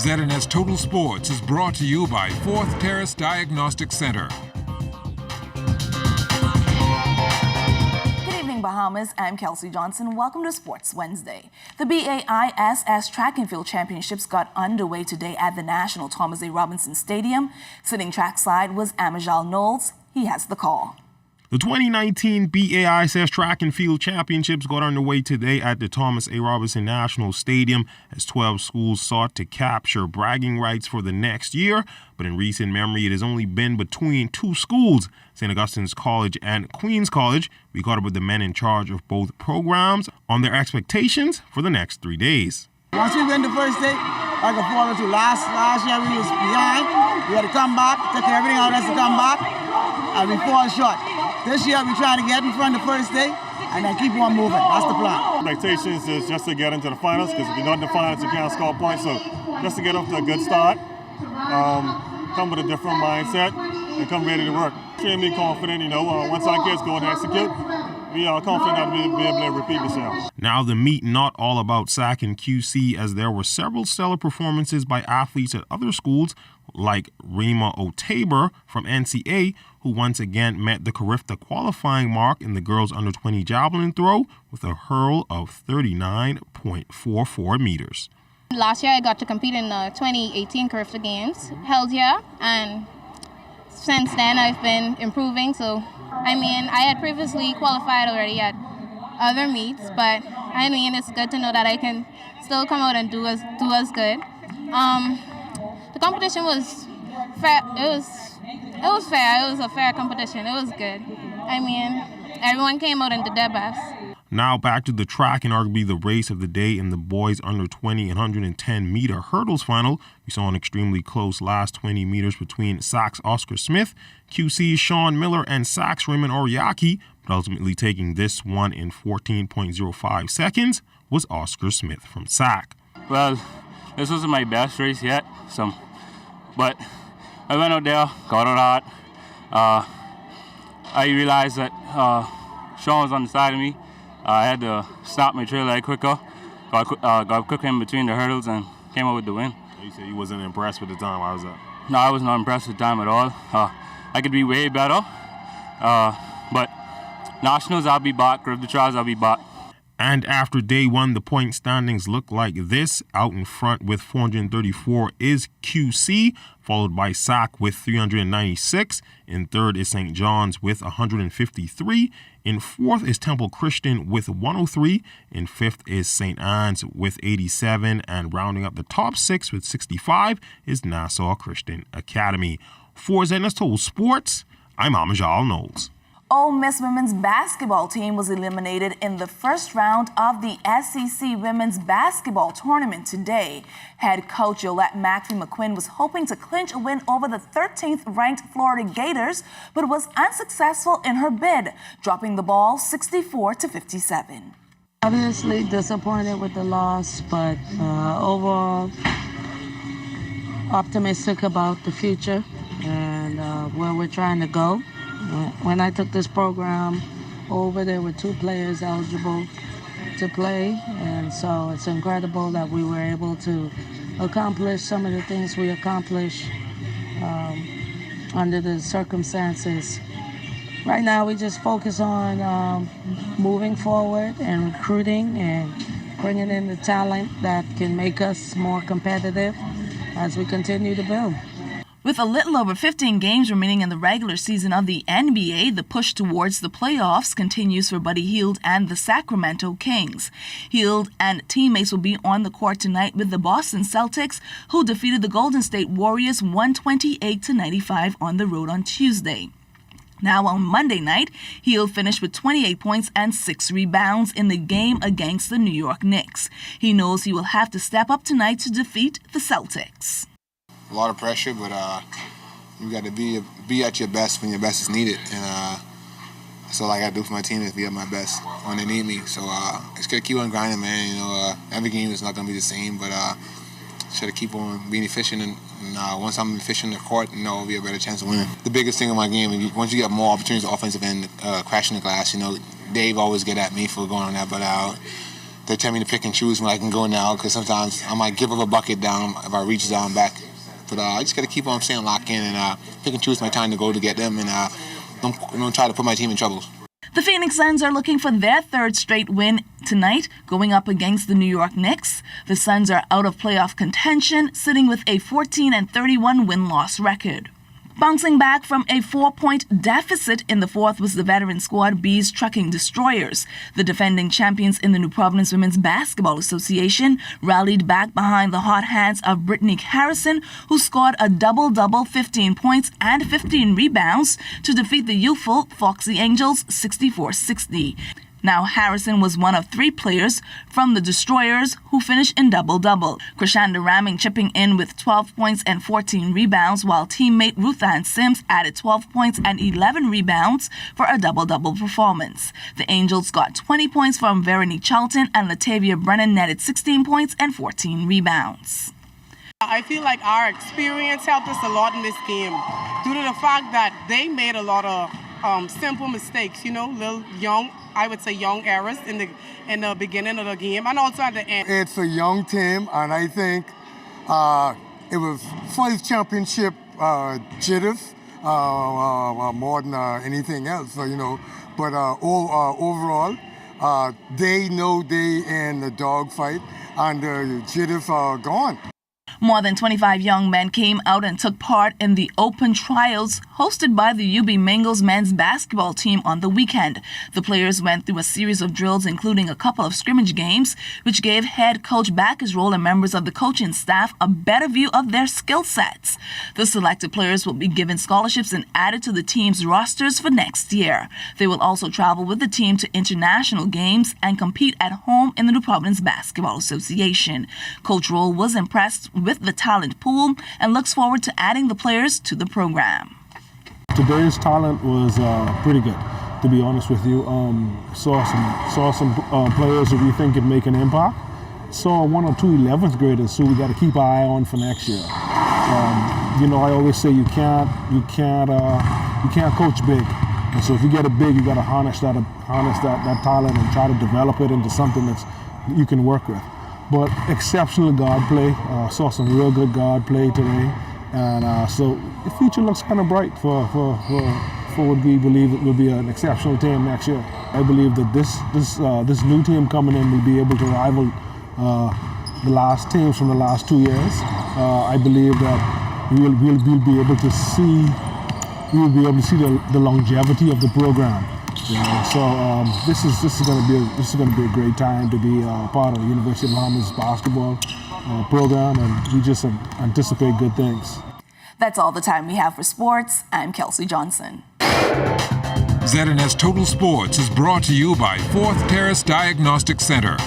ZNS Total Sports is brought to you by Fourth Terrace Diagnostic Center. Good evening, Bahamas. I'm Kelsey Johnson. Welcome to Sports Wednesday. The BAISS Track and Field Championships got underway today at the National Thomas A. Robinson Stadium. Sitting trackside was Amajal Knowles. He has the call. The 2019 BAISS Track and Field Championships got underway today at the Thomas A. Robinson National Stadium as 12 schools sought to capture bragging rights for the next year. But in recent memory, it has only been between two schools, St. Augustine's College and Queens College. We caught up with the men in charge of both programs on their expectations for the next 3 days. Once we win the first day, like a forward to last year we was behind. We had to come back, take everything out of us to come back, and we fall short. This year we try to get in front the first day and then keep on moving. That's the plan. Expectations is just to get into the finals, because if you're not in the finals, you can't score points. So just to get off to a good start, come with a different mindset, and come ready to work. Extremely confident, once our kids go and execute, we are confident that we'll be able to repeat this year. Now the meet not all about SAC and QC, as there were several stellar performances by athletes at other schools like Rima Otaber from NCA, who once again met the Carifta qualifying mark in the girls under 20 javelin throw with a hurl of 39.44 meters. Last year I got to compete in the 2018 Carifta Games held here, and since then I've been improving. So I had previously qualified already at other meets, but it's good to know that I can still come out and do as good. The competition was fair. It was fair. It was a fair competition. It was good. Everyone came out and did their best. Now back to the track and arguably the race of the day in the boys under 20 and 110 meter hurdles final. We saw an extremely close last 20 meters between SAC's Oscar Smith, QC's Sean Miller, and SAC's Raymond Oriaki, but ultimately taking this one in 14.05 seconds was Oscar Smith from SAC. Well, this wasn't my best race yet, but I went out there, got it hard. I realized that Sean was on the side of me. I had to stop my trail like quicker. Got quicker in between the hurdles and came out with the win. You said you wasn't impressed with the time. Why was that? No, I was not impressed with the time at all. I could be way better. But nationals, I'll be back. Carifta trials, I'll be back. And after day one, the point standings look like this. Out in front with 434 is QC, followed by SAC with 396. In third is St. John's with 153. In fourth is Temple Christian with 103. In fifth is St. Anne's with 87. And rounding up the top six with 65 is Nassau Christian Academy. For ZNS Total Sports, I'm Amajal Knowles. Ole Miss women's basketball team was eliminated in the first round of the SEC women's basketball tournament today. Head coach Yolette McQueen was hoping to clinch a win over the 13th-ranked Florida Gators, but was unsuccessful in her bid, dropping the ball 64-57. Obviously disappointed with the loss, but overall optimistic about the future and where we're trying to go. When I took this program over, there were 2 players eligible to play, and so it's incredible that we were able to accomplish some of the things we accomplished under the circumstances. Right now, we just focus on moving forward and recruiting and bringing in the talent that can make us more competitive as we continue to build. With a little over 15 games remaining in the regular season of the NBA, the push towards the playoffs continues for Buddy Hield and the Sacramento Kings. Hield and teammates will be on the court tonight with the Boston Celtics, who defeated the Golden State Warriors 128-95 on the road on Tuesday. Now on Monday night, Hield finished with 28 points and 6 rebounds in the game against the New York Knicks. He knows he will have to step up tonight to defeat the Celtics. A lot of pressure, but you got to be at your best when your best is needed, and that's all I got to do for my team is be at my best when they need me. So just gotta keep on grinding, man. Every game is not gonna be the same, but just gotta keep on being efficient. And once I'm efficient in the court, I'll be a better chance of winning. The biggest thing in my game, once you get more opportunities, offensive end, crashing the glass. Dave always get at me for going on that, but they tell me to pick and choose when I can go now, because sometimes I might give up a bucket down if I reach down back. But I just got to keep on staying locked in and pick and choose my time to go to get them, and don't try to put my team in trouble. The Phoenix Suns are looking for their third straight win tonight, going up against the New York Knicks. The Suns are out of playoff contention, sitting with a 14-31 win-loss record. Bouncing back from a 4-point deficit in the fourth was the veteran squad B's Trucking Destroyers. The defending champions in the New Providence Women's Basketball Association rallied back behind the hot hands of Brittany Harrison, who scored a double-double, 15 points and 15 rebounds to defeat the youthful Foxy Angels 64-60. Now, Harrison was one of 3 players from the Destroyers who finished in double-double. Krishanda Ramming chipping in with 12 points and 14 rebounds, while teammate Ruth Ann Sims added 12 points and 11 rebounds for a double-double performance. The Angels got 20 points from Veronique Charlton, and Latavia Brennan netted 16 points and 14 rebounds. I feel like our experience helped us a lot in this game due to the fact that they made a lot of simple mistakes, little young errors in the beginning of the game and also at the end. It's a young team, and I think it was first championship jitters more than anything else. So, but overall, they know they in the dogfight, and the jitters are gone. More than 25 young men came out and took part in the open trials hosted by the UB Mingles men's basketball team on the weekend. The players went through a series of drills, including a couple of scrimmage games, which gave head coach Backersroll and members of the coaching staff a better view of their skill sets. The selected players will be given scholarships and added to the team's rosters for next year. They will also travel with the team to international games and compete at home in the New Providence Basketball Association. Coach Roll was impressed with the talent pool and looks forward to adding the players to the program. Today's talent was pretty good, to be honest with you. Saw some players that we think could make an impact. Saw 1 or 2 11th graders who we got to keep our eye on for next year. I always say you can't coach big, and so if you get it big, you got to harness that talent and try to develop it into something that you can work with. But exceptional guard play. Saw some real good guard play today, and so the future looks kind of bright for what we believe it will be an exceptional team next year. I believe that this new team coming in will be able to rival the last teams from the last 2 years. I believe that we'll be able to see the longevity of the program. So this is going to be a great time to be part of the University of Muhammad's basketball program, and we just anticipate good things. That's all the time we have for sports. I'm Kelsey Johnson. ZNS Total Sports is brought to you by 4th Terrace Diagnostic Center.